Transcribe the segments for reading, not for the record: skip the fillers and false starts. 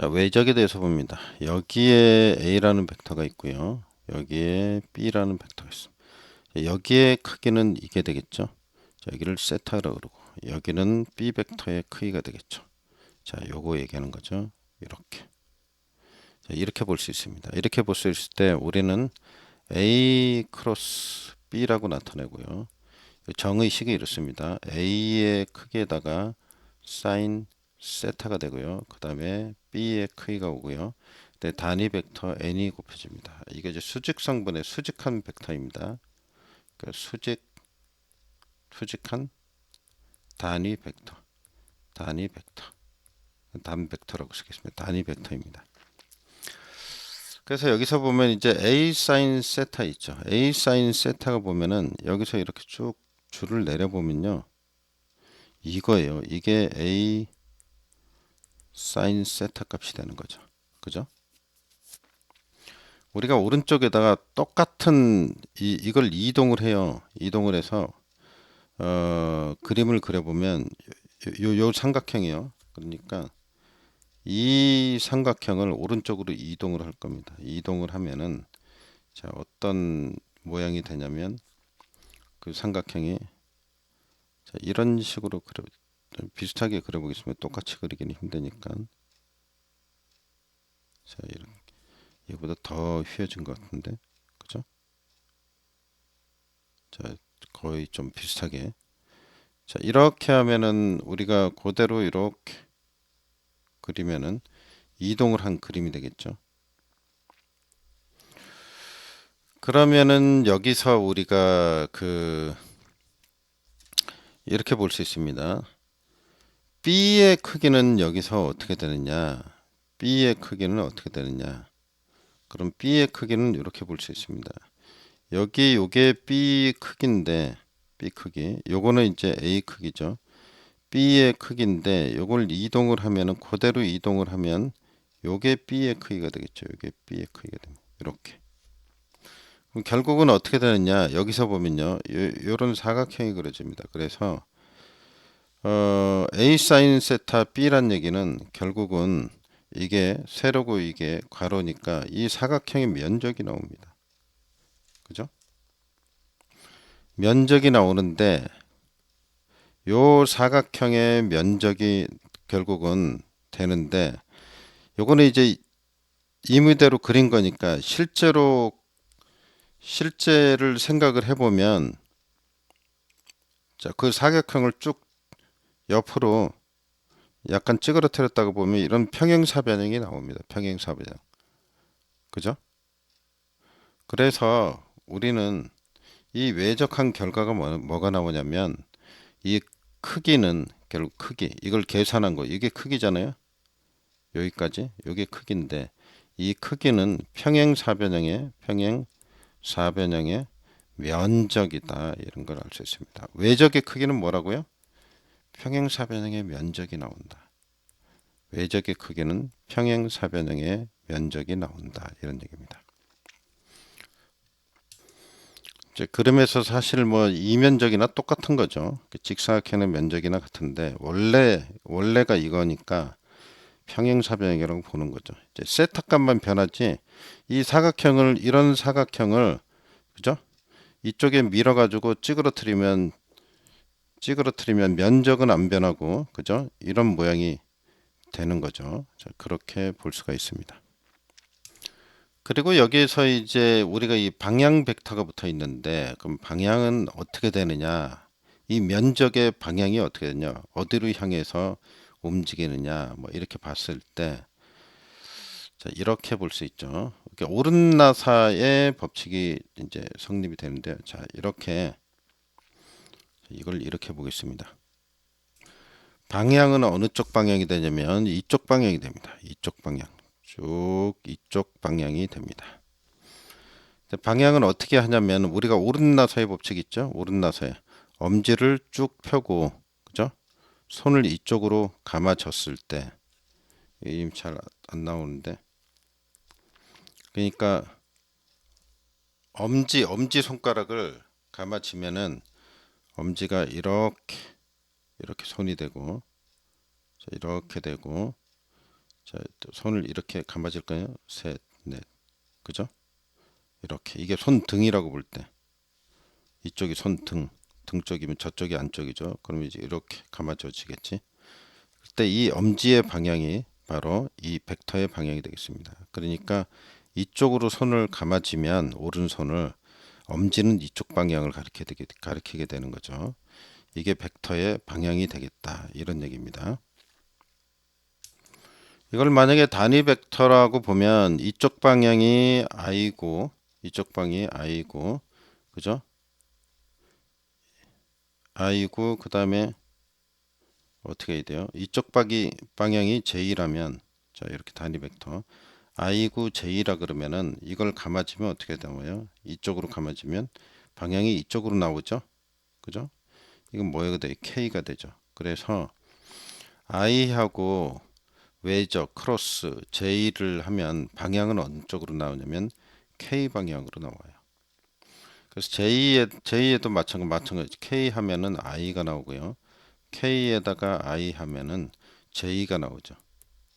자, 외적에 대해서 봅니다. 여기에 A라는 벡터가 있고요. 여기에 B라는 벡터가 있습니다. 여기에 크기는 이게 되겠죠. 자, 여기를 세타라고 그러고 여기는 B 벡터의 크기가 되겠죠. 자, 요거 얘기하는 거죠. 이렇게. 자, 이렇게 볼 수 있습니다. 이렇게 볼 수 있을 때 우리는 A 크로스 B라고 나타내고요. 정의식이 이렇습니다. A의 크기에다가 사인 세타가 되고요. 그 다음에 B의 크기가 오고요. 네, 단위 벡터 n이 곱해집니다. 이게 이제 수직성분의 수직한 벡터입니다. 그러니까 수직한 단위 벡터, 단위 벡터, 단 벡터라고 쓰겠습니다. 단위 벡터입니다. 그래서 여기서 보면 이제 A 사인 세타 있죠. A 사인 세타가 보면은 여기서 이렇게 쭉 줄을 내려보면요. 이거예요. 이게 A 사인 세타 값이 되는 거죠. 그죠? 우리가 오른쪽에다가 똑같은 이걸 이동을 해요. 이동을 해서 그림을 그려보면 요 삼각형이요. 그러니까 이 삼각형을 오른쪽으로 이동을 할 겁니다. 이동을 하면은 자 어떤 모양이 되냐면 그 삼각형이 자, 이런 식으로 비슷하게 그려보겠습니다. 똑같이 그리기는 힘드니까 자 이런 이거보다 더 휘어진 것 같은데 그죠? 자 거의 좀 비슷하게 자 이렇게 하면은 우리가 그대로 이렇게 그리면은 이동을 한 그림이 되겠죠. 그러면은 여기서 우리가 이렇게 볼 수 있습니다. B의 크기는 여기서 어떻게 되느냐? B의 크기는 어떻게 되느냐? 그럼 B의 크기는 이렇게 볼 수 있습니다. 여기 요게 B 크기인데 B 크기 요거는 이제 A 크기죠. B의 크기인데 요걸 이동을 하면은 그대로 이동을 하면 요게 B의 크기가 되겠죠. 요게 B의 크기가 됩니다. 이렇게. 그럼 결국은 어떻게 되느냐? 여기서 보면요. 요런 사각형이 그려집니다. 그래서 A 사인 세타 B란 얘기는 결국은 이게 세로고 이게 괄호니까 이 사각형의 면적이 나옵니다. 그죠? 면적이 나오는데 요 사각형의 면적이 결국은 되는데 요거는 이제 임의대로 그린 거니까 실제를 생각을 해보면 자, 그 사각형을 쭉 옆으로 약간 찌그러뜨렸다고 보면 이런 평행사변형이 나옵니다. 평행사변형. 그죠? 그래서 우리는 이 외적한 결과가 뭐가 나오냐면 이 크기는 결국 크기 이걸 계산한 거 이게 크기잖아요. 여기까지 이게 크기인데 이 크기는 평행사변형의 면적이다 이런 걸 알 수 있습니다. 외적의 크기는 뭐라고요? 평행사변형의 면적이 나온다. 외적의 크기는 평행사변형의 면적이 나온다 이런 얘기입니다. 이제 그림에서 사실 뭐 이면적이나 똑같은 거죠. 직사각형의 면적이나 같은데 원래가 이거니까 평행사변형이라고 보는 거죠. 이제 세타 값만 변하지 이 사각형을 이런 사각형을 그죠? 이쪽에 밀어가지고 찌그러뜨리면 면적은 안 변하고 그죠? 이런 모양이 되는 거죠. 자, 그렇게 볼 수가 있습니다. 그리고 여기에서 이제 우리가 이 방향 벡터가 붙어 있는데 그럼 방향은 어떻게 되느냐? 이 면적의 방향이 어떻게 되냐? 어디로 향해서 움직이느냐? 뭐 이렇게 봤을 때 자, 이렇게 볼 수 있죠. 이렇게 오른나사의 법칙이 이제 성립이 되는데요. 자, 이걸 이렇게 보겠습니다. 방향은 어느 쪽 방향이 되냐면 이쪽 방향이 됩니다. 이쪽 방향. 쭉 이쪽 방향이 됩니다. 방향은 어떻게 하냐면 우리가 오른나사의 법칙 있죠? 오른나사에 엄지를 쭉 펴고 그죠? 손을 이쪽으로 감아줬을 때 이게 잘 안 나오는데 그러니까 엄지 손가락을 감아지면은 엄지가 이렇게 손이 되고 자, 이렇게 되고 자, 또 손을 이렇게 감아질까요? 셋, 넷, 그죠? 이렇게 이게 손등이라고 볼 때 이쪽이 손등, 등 쪽이면 저쪽이 안쪽이죠. 그럼 이제 이렇게 감아져지겠지. 그때 이 엄지의 방향이 바로 이 벡터의 방향이 되겠습니다. 그러니까 이쪽으로 손을 감아지면 오른손을 엄지는 이쪽 방향을 가리키게 되는 거죠. 이게 벡터의 방향이 되겠다 이런 얘기입니다. 이걸 만약에 단위 벡터라고 보면 이쪽 방향이 i고 이쪽 방이 i고 그죠? i고 그 다음에 어떻게 해야 돼요? 이쪽 방향이 j라면 자 이렇게 단위 벡터 i고 j라 그러면은 이걸 감아지면 어떻게 되나요? 이쪽으로 감아지면 방향이 이쪽으로 나오죠? 그죠? 이건 뭐가 돼? k가 되죠. 그래서 i하고 외적 크로스 j를 하면 방향은 어느 쪽으로 나오냐면 k 방향으로 나와요. 그래서 j에도 마찬가지 k 하면은 i가 나오고요. k에다가 i 하면은 j가 나오죠.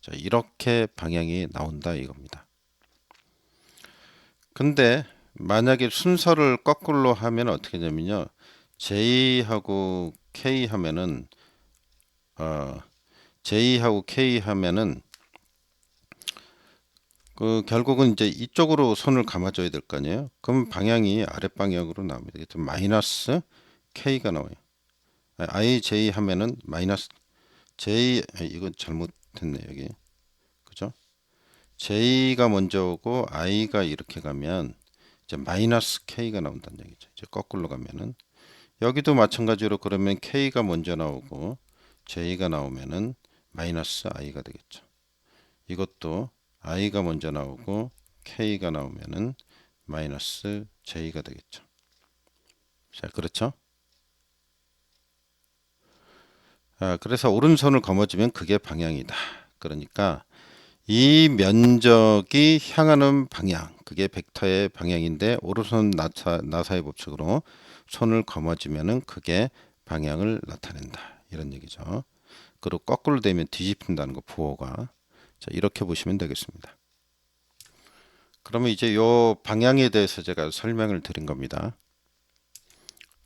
자, 이렇게 방향이 나온다 이겁니다. 근데 만약에 순서를 거꾸로 하면 어떻게 되냐면요. j하고 k 하면은 j하고 k 하면은 그 결국은 이제 이쪽으로 손을 감아줘야 될 거 아니에요. 그럼 방향이 아랫 방향으로 나옵니다. 그래서 마이너스 k가 나와요. ij 하면은 마이너스 j 이건 잘못했네 여기 그죠? j가 먼저 오고 i가 이렇게 가면 이제 마이너스 k가 나온다는 얘기죠. 이제 거꾸로 가면은 여기도 마찬가지로 그러면 k가 먼저 나오고 j가 나오면은 마이너스 i가 되겠죠. 이것도 i가 먼저 나오고 k가 나오면은 마이너스 j가 되겠죠. 자, 그렇죠? 그래서 오른손을 거머쥐면 그게 방향이다. 그러니까 이 면적이 향하는 방향, 그게 벡터의 방향인데 오른손 나사의 법칙으로 손을 거머쥐면은 그게 방향을 나타낸다. 이런 얘기죠. 그리고 거꾸로 되면 뒤집힌다는 거 부호가. 자, 이렇게 보시면 되겠습니다. 그러면 이제 요 방향에 대해서 제가 설명을 드린 겁니다.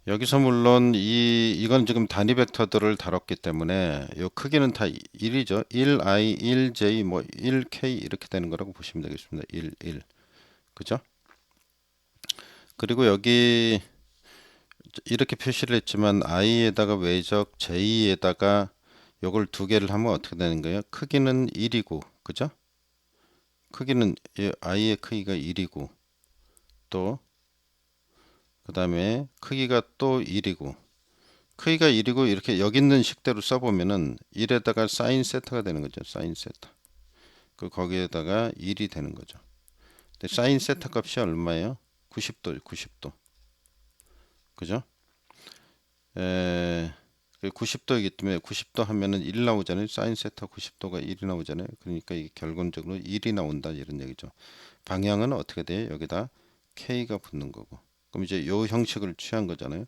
여기서 물론 이건 지금 단위 벡터들을 다뤘기 때문에 요 크기는 다 1이죠. 1i, 1j, 뭐 1k 이렇게 되는 거라고 보시면 되겠습니다. 1. 그죠? 그리고 여기 이렇게 표시를 했지만 i에다가 외적 j에다가 요걸 두 개를 하면 어떻게 되는 거예요? 크기는 1이고, 그죠? 크기는 i의 크기가 1이고 또 그 다음에 크기가 또 1이고 크기가 1이고 이렇게 여기 있는 식대로 써보면은 1에다가 사인 세타가 되는 거죠. 사인 세타. 그 거기에다가 1이 되는 거죠. 근데 사인 세타 값이 얼마예요? 90도, 90도. 그죠? 90도이기 때문에 90도 하면은 1 나오잖아요. 사인 세타 90도가 1이 나오잖아요. 그러니까 이게 결론적으로 1이 나온다 이런 얘기죠. 방향은 어떻게 돼요? 여기다 k가 붙는 거고. 그럼 이제 요 형식을 취한 거잖아요.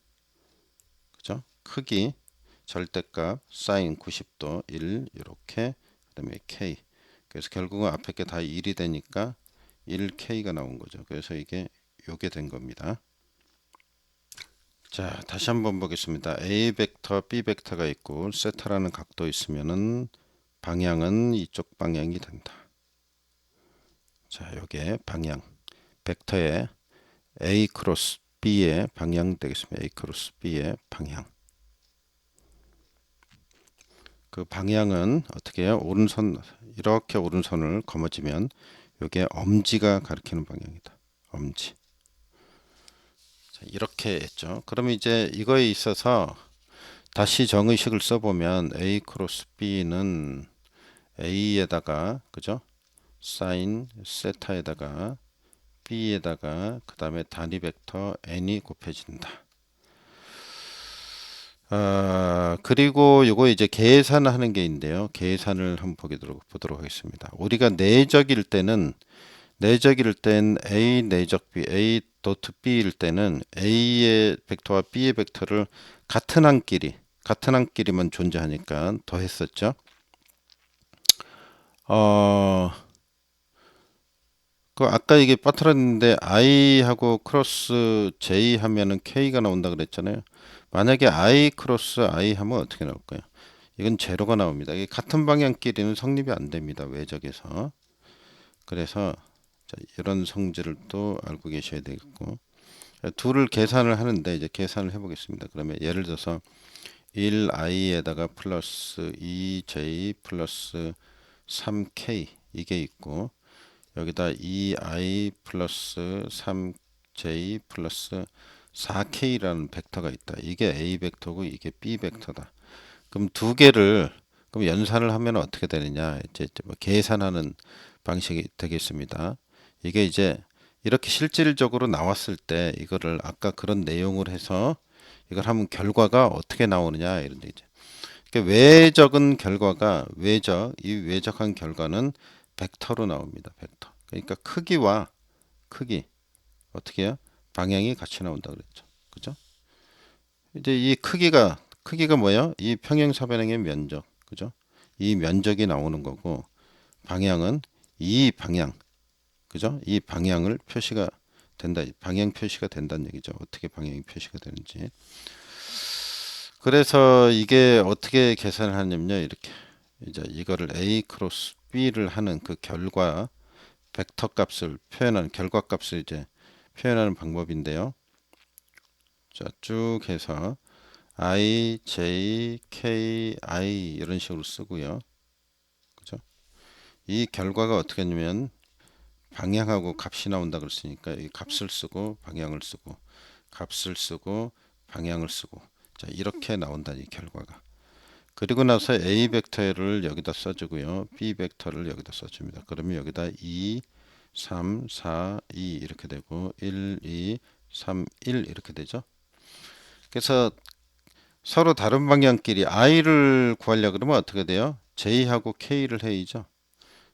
그죠? 크기 절대값 사인 90도 1 이렇게 그다음에 k. 그래서 결국은 앞에 게 다 1이 되니까 1k가 나온 거죠. 그래서 이게 요게 된 겁니다. 자, 다시 한번 보겠습니다. A 벡터, B 벡터가 있고 세타라는 각도 있으면은 방향은 이쪽 방향이 된다. 자, 요게 방향 벡터의 A 크로스 B의 방향 되겠습니다. A 크로스 B의 방향. 그 방향은 어떻게 해요? 오른손 이렇게 오른손을 거머쥐면 요게 엄지가 가리키는 방향이다. 엄지. 자, 이렇게 했죠. 그러면 이제 이거에 있어서 다시 정의식을 써보면 A 크로스 B는 A에다가 그죠? 사인 세타에다가 B에다가 그 다음에 단위 벡터 n이 곱해진다. 그리고 요거 이제 계산하는 게 있는데요. 계산을 한번 보도록 하겠습니다. 우리가 내적일 땐 A 내적 B, A 도트 B일 때는 A의 벡터와 B의 벡터를 같은 항끼리만 존재하니까 더했었죠. 어, 그 아까 이게 빠트렸는데 i하고 크로스 j 하면은 k가 나온다 그랬잖아요. 만약에 i 크로스 i 하면 어떻게 나올까요? 이건 제로가 나옵니다. 이게 같은 방향끼리는 성립이 안 됩니다. 외적에서. 그래서 자, 이런 성질을 또 알고 계셔야 되겠고 둘을 계산을 하는데 이제 계산을 해보겠습니다. 그러면 예를 들어서 1i에다가 플러스 2j 플러스 3k 이게 있고 여기다 2i 플러스 3j 플러스 4k라는 벡터가 있다. 이게 a 벡터고 이게 b 벡터다. 그럼 두 개를 그럼 연산을 하면 어떻게 되느냐? 이제 뭐 계산하는 방식이 되겠습니다. 이게 이제 이렇게 실질적으로 나왔을 때 이거를 아까 그런 내용을 해서 이걸 하면 결과가 어떻게 나오느냐 이런 얘기죠. 그러니까 외적은 결과가 이 외적한 결과는 벡터로 나옵니다. 벡터. 그러니까 크기와 크기 어떻게 해요? 방향이 같이 나온다 그랬죠. 그죠? 이제 이 크기가 뭐예요? 이 평행사변형의 면적. 그죠? 이 면적이 나오는 거고 방향은 이 방향. 그죠? 이 방향을 표시가 된다. 방향 표시가 된다는 얘기죠. 어떻게 방향이 표시가 되는지. 그래서 이게 어떻게 계산을 하냐면요. 이렇게 이제 이거를 A 크로스 B를 하는 그 결과 벡터 값을 표현하는 결과 값을 이제 표현하는 방법인데요. 자, 쭉 해서 I, J, K, I 이런 식으로 쓰고요. 그죠? 이 결과가 어떻게 하냐면 방향하고 값이 나온다 그랬으니까 이 값을 쓰고 방향을 쓰고 값을 쓰고 방향을 쓰고 자, 이렇게 나온다니 결과가. 그리고 나서 A 벡터를 여기다 써주고요. B 벡터를 여기다 써줍니다. 그러면 여기다 2, 3, 4, 2 이렇게 되고 1, 2, 3, 1 이렇게 되죠. 그래서 서로 다른 방향끼리 i를 구하려 그러면 어떻게 돼요? j하고 k를 해야죠.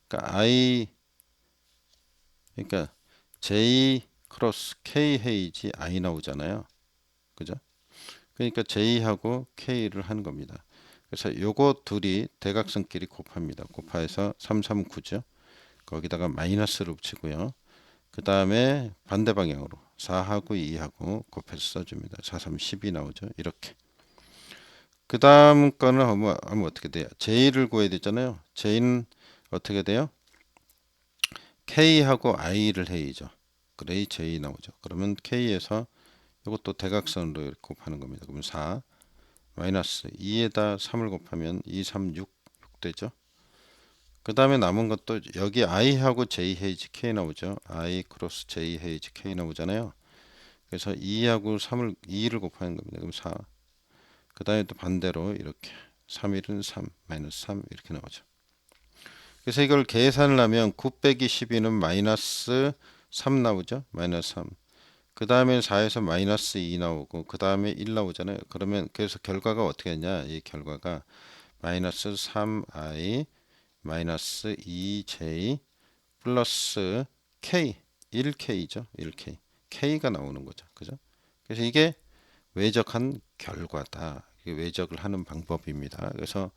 그러니까 그러니까 j 크로스 k 해야지 i 나오잖아요. 그죠? 그러니까 j하고 k를 하는 겁니다. 그래서 요거 둘이 대각선끼리 곱합니다. 곱해서 3, 3, 9죠. 거기다가 마이너스를 붙이고요. 그 다음에 반대 방향으로 4하고 2하고 곱해서 써줍니다. 4, 3, 10이 나오죠. 이렇게. 그 다음 거는 하면 어떻게 돼요? J를 구해야 되잖아요. J는 어떻게 돼요? K하고 I를 해야죠. 그래야 J 나오죠. 그러면 K에서 이것도 대각선으로 이렇게 곱하는 겁니다. 그러면 4 마이너스 2에다 3을 곱하면 2, 3, 6 되죠. 그 다음에 남은 것도 여기 I하고 J 헤이즈 K 나오죠. I 크로스 J 헤이즈 K 나오잖아요. 그래서 2하고 3을 2를 곱하는 겁니다. 그럼 4. 그 다음에 또 반대로 이렇게 3일은 3 마이너스 3 이렇게 나오죠. 그래서 이걸 계산을 하면 9 빼기 12는 마이너스 3 나오죠. 마이너스 3. 그 다음에 4에서 마이너스 2 나오고 그 다음에 1 나오잖아요. 그러면 그래서 결과가 어떻게 했냐? 이 결과가 마이너스 3i 마이너스 2j 플러스 k 1k죠. 1k k가 나오는 거죠. 그죠? 그래서 이게 외적한 결과다. 이게 외적을 하는 방법입니다. 그래서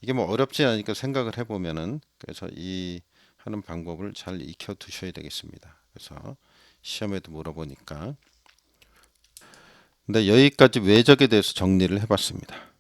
이게 뭐 어렵지 않으니까 생각을 해보면은 그래서 이 하는 방법을 잘 익혀 두셔야 되겠습니다. 그래서 시험에도 물어보니까. 근데 여기까지 외적에 대해서 정리를 해봤습니다.